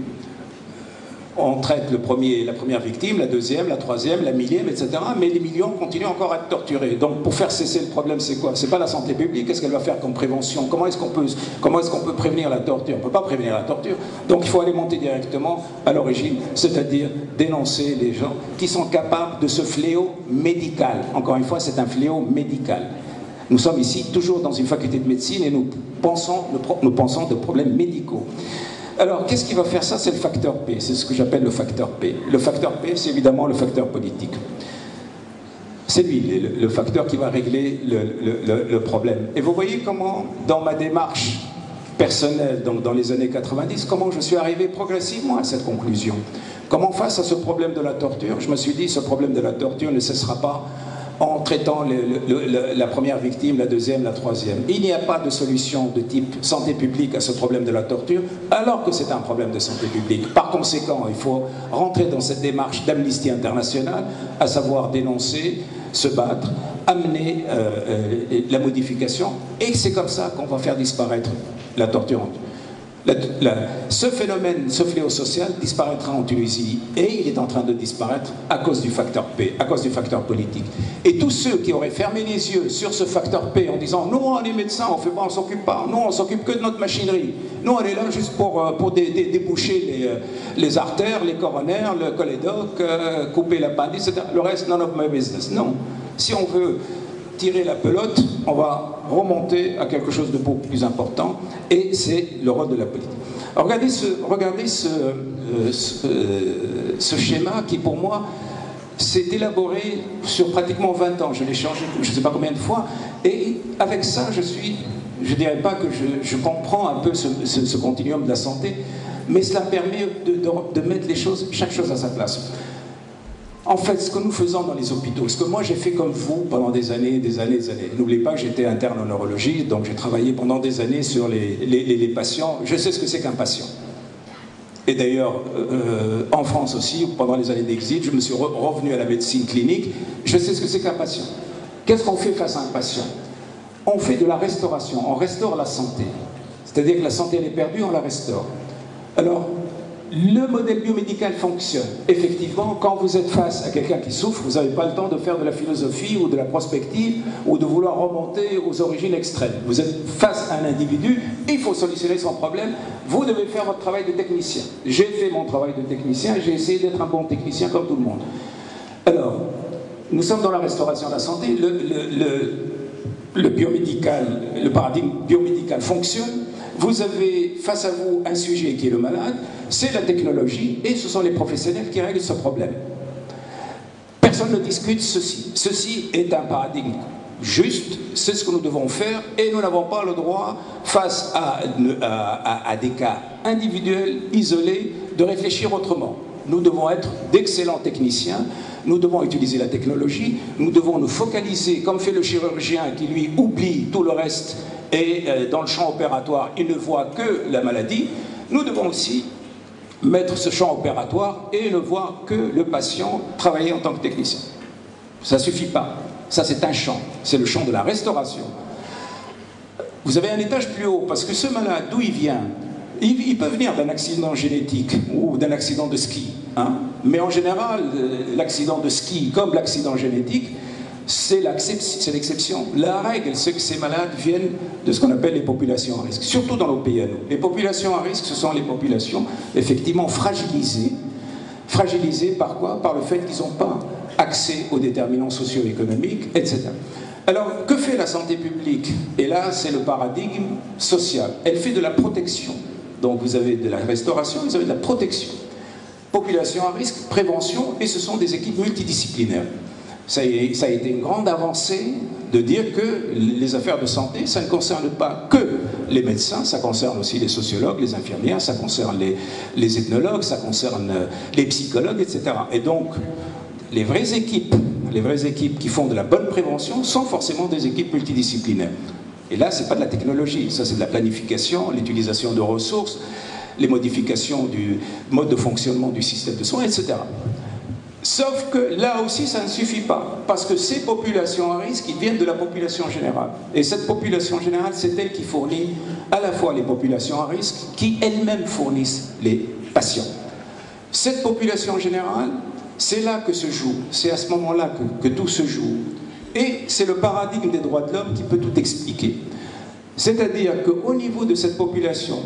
On traite la première victime, la deuxième, la troisième, la millième, etc. Mais les millions continuent encore à être torturés. Donc pour faire cesser le problème, c'est quoi? C'est pas la santé publique. Qu'est-ce qu'elle va faire comme prévention? Comment est-ce qu'on peut prévenir la torture? On ne peut pas prévenir la torture. Donc il faut aller monter directement à l'origine, c'est-à-dire dénoncer les gens qui sont capables de ce fléau médical. Encore une fois, c'est un fléau médical. Nous sommes ici toujours dans une faculté de médecine et nous pensons de problèmes médicaux. Alors, qu'est-ce qui va faire ça? C'est le facteur P, c'est ce que j'appelle le facteur P. Le facteur P, c'est évidemment le facteur politique. C'est lui, le facteur qui va régler le problème. Et vous voyez comment, dans ma démarche personnelle, donc dans les années 90, comment je suis arrivé progressivement à cette conclusion. Comment, face à ce problème de la torture, je me suis dit, ce problème de la torture ne cessera pas en traitant la première victime, la deuxième, la troisième. Il n'y a pas de solution de type santé publique à ce problème de la torture, alors que c'est un problème de santé publique. Par conséquent, il faut rentrer dans cette démarche d'Amnesty International, à savoir dénoncer, se battre, amener la modification, et c'est comme ça qu'on va faire disparaître la torture. Ce phénomène, ce fléau social disparaîtra en Tunisie et il est en train de disparaître à cause du facteur P, à cause du facteur politique. Et tous ceux qui auraient fermé les yeux sur ce facteur P en disant « Nous, on est médecins, on s'occupe pas, nous, on s'occupe que de notre machinerie, nous, on est là juste pour déboucher les artères, les coronaires, le cholédoque, couper l'appendice, etc. Le reste, none of my business. » Non. Si on veut tirer la pelote, on va remonter à quelque chose de beaucoup plus important, et c'est le rôle de la politique. Alors regardez ce schéma qui, pour moi, s'est élaboré sur pratiquement 20 ans. Je l'ai changé je ne sais pas combien de fois, et avec ça, je ne dirais pas que je comprends un peu ce continuum de la santé, mais cela permet de mettre chaque chose à sa place. En fait, ce que nous faisons dans les hôpitaux, ce que moi j'ai fait comme vous pendant des années, n'oubliez pas que j'étais interne en neurologie, donc j'ai travaillé pendant des années sur les patients, je sais ce que c'est qu'un patient. Et d'ailleurs, en France aussi, pendant les années d'exil, je me suis revenu à la médecine clinique, je sais ce que c'est qu'un patient. Qu'est-ce qu'on fait face à un patient? On fait de la restauration, on restaure la santé. C'est-à-dire que la santé elle est perdue, on la restaure. Alors, le modèle biomédical fonctionne. Effectivement, quand vous êtes face à quelqu'un qui souffre, vous n'avez pas le temps de faire de la philosophie ou de la prospective ou de vouloir remonter aux origines extrêmes. Vous êtes face à un individu, il faut solutionner son problème, vous devez faire votre travail de technicien. J'ai fait mon travail de technicien et j'ai essayé d'être un bon technicien comme tout le monde. Alors, nous sommes dans la restauration de la santé, le paradigme biomédical fonctionne. Vous avez face à vous un sujet qui est le malade, c'est la technologie et ce sont les professionnels qui règlent ce problème. Personne ne discute ceci. Ceci est un paradigme juste, c'est ce que nous devons faire et nous n'avons pas le droit, face à des cas individuels, isolés, de réfléchir autrement. Nous devons être d'excellents techniciens, nous devons utiliser la technologie, nous devons nous focaliser, comme fait le chirurgien qui lui oublie tout le reste et dans le champ opératoire, il ne voit que la maladie. Nous devons aussi mettre ce champ opératoire et ne voir que le patient travailler en tant que technicien. Ça ne suffit pas. Ça, c'est un champ. C'est le champ de la restauration. Vous avez un étage plus haut, parce que ce malade, d'où il vient, il peut venir d'un accident génétique ou d'un accident de ski. Hein. Mais en général, l'accident de ski, comme l'accident génétique, c'est l'exception. La règle, c'est que ces malades viennent de ce qu'on appelle les populations à risque, surtout dans nos pays à nous. Les populations à risque, ce sont les populations effectivement fragilisées. Fragilisées par quoi? Par le fait qu'ils n'ont pas accès aux déterminants socio-économiques, etc. Alors, que fait la santé publique? Et là, c'est le paradigme social. Elle fait de la protection. Donc, vous avez de la restauration, vous avez de la protection. Population à risque, prévention, et ce sont des équipes multidisciplinaires. Ça a été une grande avancée de dire que les affaires de santé, ça ne concerne pas que les médecins, ça concerne aussi les sociologues, les infirmières, ça concerne les ethnologues, ça concerne les psychologues, etc. Et donc, les vraies équipes qui font de la bonne prévention sont forcément des équipes multidisciplinaires. Et là, ce n'est pas de la technologie, ça c'est de la planification, l'utilisation de ressources, les modifications du mode de fonctionnement du système de soins, etc. Sauf que là aussi, ça ne suffit pas, parce que ces populations à risque, ils viennent de la population générale. Et cette population générale, c'est elle qui fournit à la fois les populations à risque, qui elles-mêmes fournissent les patients. Cette population générale, c'est là que se joue, c'est à ce moment-là que tout se joue. Et c'est le paradigme des droits de l'homme qui peut tout expliquer. C'est-à-dire qu'au niveau de cette population,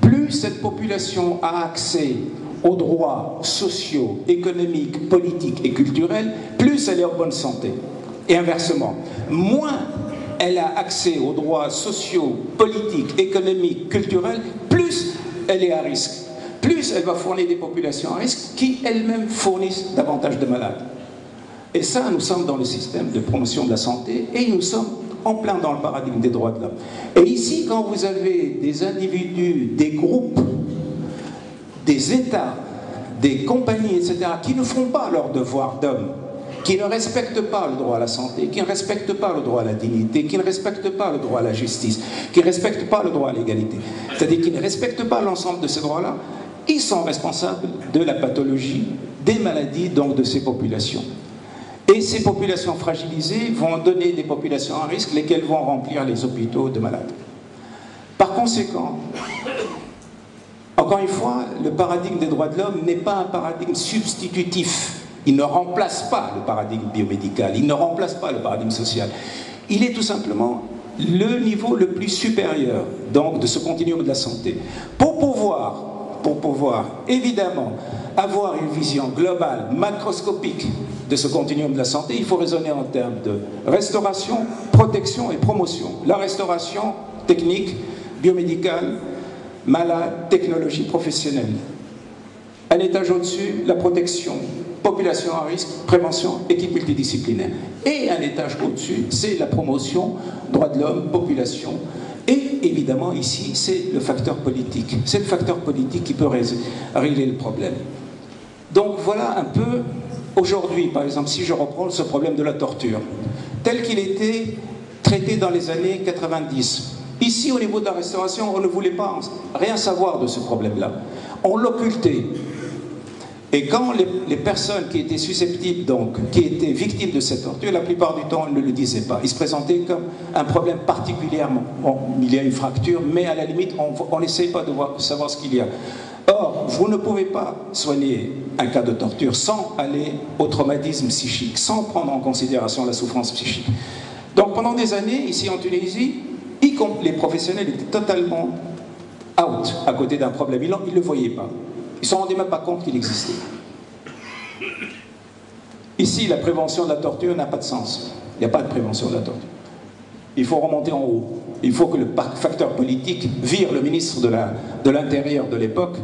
plus cette population a accès aux droits sociaux, économiques, politiques et culturels, plus elle est en bonne santé. Et inversement, moins elle a accès aux droits sociaux, politiques, économiques, culturels, plus elle est à risque. Plus elle va fournir des populations à risque qui elles-mêmes fournissent davantage de malades. Et ça, nous sommes dans le système de promotion de la santé et nous sommes en plein dans le paradigme des droits de l'homme. Et ici, quand vous avez des individus, des groupes, des États, des compagnies, etc., qui ne font pas leur devoir d'homme, qui ne respectent pas le droit à la santé, qui ne respectent pas le droit à la dignité, qui ne respectent pas le droit à la justice, qui ne respectent pas le droit à l'égalité, c'est-à-dire qui ne respectent pas l'ensemble de ces droits-là, ils sont responsables de la pathologie, des maladies, donc de ces populations. Et ces populations fragilisées vont donner des populations à risque, lesquelles vont remplir les hôpitaux de malades. Par conséquent, encore une fois, le paradigme des droits de l'homme n'est pas un paradigme substitutif. Il ne remplace pas le paradigme biomédical, il ne remplace pas le paradigme social. Il est tout simplement le niveau le plus supérieur, donc, de ce continuum de la santé. Pour pouvoir évidemment avoir une vision globale, macroscopique de ce continuum de la santé, il faut raisonner en termes de restauration, protection et promotion. La restauration technique, biomédicale, malade, technologie professionnelle. Un étage au-dessus, la protection, population à risque, prévention, équipe multidisciplinaire. Et un étage au-dessus, c'est la promotion, droits de l'homme, population. Et évidemment, ici, c'est le facteur politique. C'est le facteur politique qui peut régler le problème. Donc voilà un peu, aujourd'hui, par exemple, si je reprends ce problème de la torture, tel qu'il était traité dans les années 90. Ici, au niveau de la restauration, on ne voulait pas rien savoir de ce problème-là. On l'occultait. Et quand les personnes qui étaient susceptibles, donc, qui étaient victimes de cette torture, la plupart du temps, elles ne le disaient pas. Ils se présentaient comme un problème particulièrement. Bon, il y a une fracture, mais à la limite, on n'essaye pas de savoir ce qu'il y a. Or, vous ne pouvez pas soigner un cas de torture sans aller au traumatisme psychique, sans prendre en considération la souffrance psychique. Donc, pendant des années, ici en Tunisie, les professionnels étaient totalement out à côté d'un problème. Ils ne le voyaient pas. Ils ne se rendaient même pas compte qu'il existait. Ici, la prévention de la torture n'a pas de sens. Il n'y a pas de prévention de la torture. Il faut remonter en haut. Il faut que le facteur politique vire le ministre de l'Intérieur de l'époque.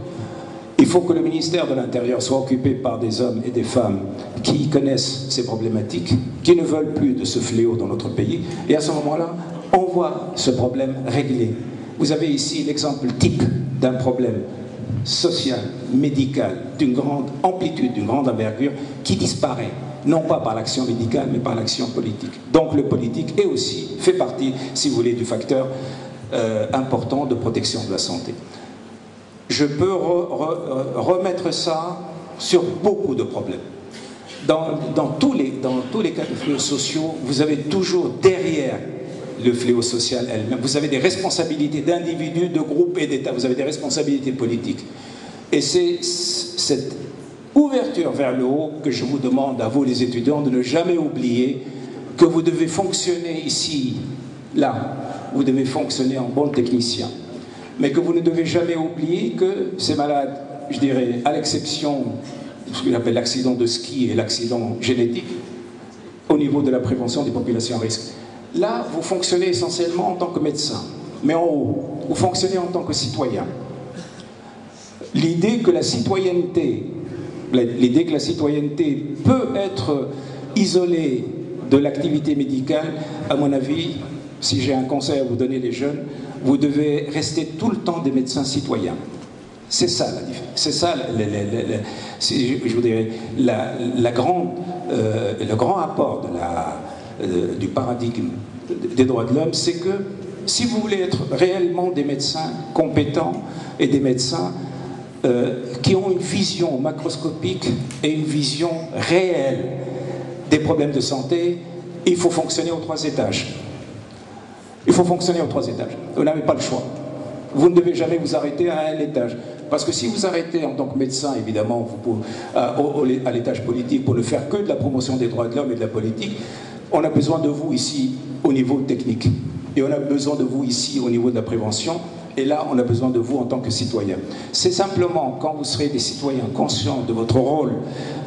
Il faut que le ministère de l'Intérieur soit occupé par des hommes et des femmes qui connaissent ces problématiques, qui ne veulent plus de ce fléau dans notre pays. Et à ce moment-là, on voit ce problème réglé. Vous avez ici l'exemple type d'un problème social, médical, d'une grande amplitude, d'une grande envergure, qui disparaît, non pas par l'action médicale, mais par l'action politique. Donc le politique est aussi, fait partie, si vous voulez, du facteur important de protection de la santé. je peux remettre ça sur beaucoup de problèmes. Dans tous les cas de fléaux sociaux, vous avez toujours derrière le fléau social elle-même, vous avez des responsabilités d'individus, de groupes et d'États, vous avez des responsabilités politiques. Et c'est cette ouverture vers le haut que je vous demande à vous les étudiants de ne jamais oublier que vous devez fonctionner ici, là, vous devez fonctionner en bon technicien. Mais que vous ne devez jamais oublier que ces malades, je dirais, à l'exception de ce qu'on appelle l'accident de ski et l'accident génétique, au niveau de la prévention des populations à risque, là, vous fonctionnez essentiellement en tant que médecin. Mais en haut, vous fonctionnez en tant que citoyen. L'idée que la citoyenneté peut être isolée de l'activité médicale, à mon avis, si j'ai un conseil à vous donner les jeunes, vous devez rester tout le temps des médecins citoyens. C'est ça la différence. C'est ça, je vous dirais, le grand apport du paradigme des droits de l'homme, c'est que si vous voulez être réellement des médecins compétents et des médecins qui ont une vision macroscopique et une vision réelle des problèmes de santé, il faut fonctionner aux 3 étages. Il faut fonctionner aux 3 étages. Vous n'avez pas le choix. Vous ne devez jamais vous arrêter à un étage. Parce que si vous arrêtez en tant que médecin, évidemment, à l'étage politique, pour ne faire que de la promotion des droits de l'homme et de la politique, on a besoin de vous ici au niveau technique. Et on a besoin de vous ici au niveau de la prévention. Et là, on a besoin de vous en tant que citoyen. C'est simplement quand vous serez des citoyens conscients de votre rôle,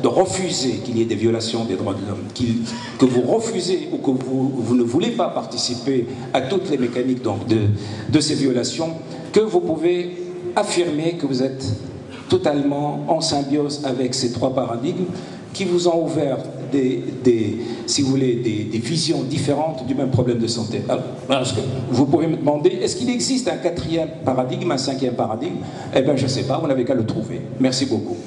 de refuser qu'il y ait des violations des droits de l'homme, que vous refusez ou que vous ne voulez pas participer à toutes les mécaniques donc, de ces violations, que vous pouvez affirmer que vous êtes totalement en symbiose avec ces 3 paradigmes qui vous ont ouvert si vous voulez, des visions différentes du même problème de santé. Alors, vous pouvez me demander, est-ce qu'il existe un 4e paradigme, un 5e paradigme? Eh bien, je ne sais pas, vous n'avez qu'à le trouver. Merci beaucoup.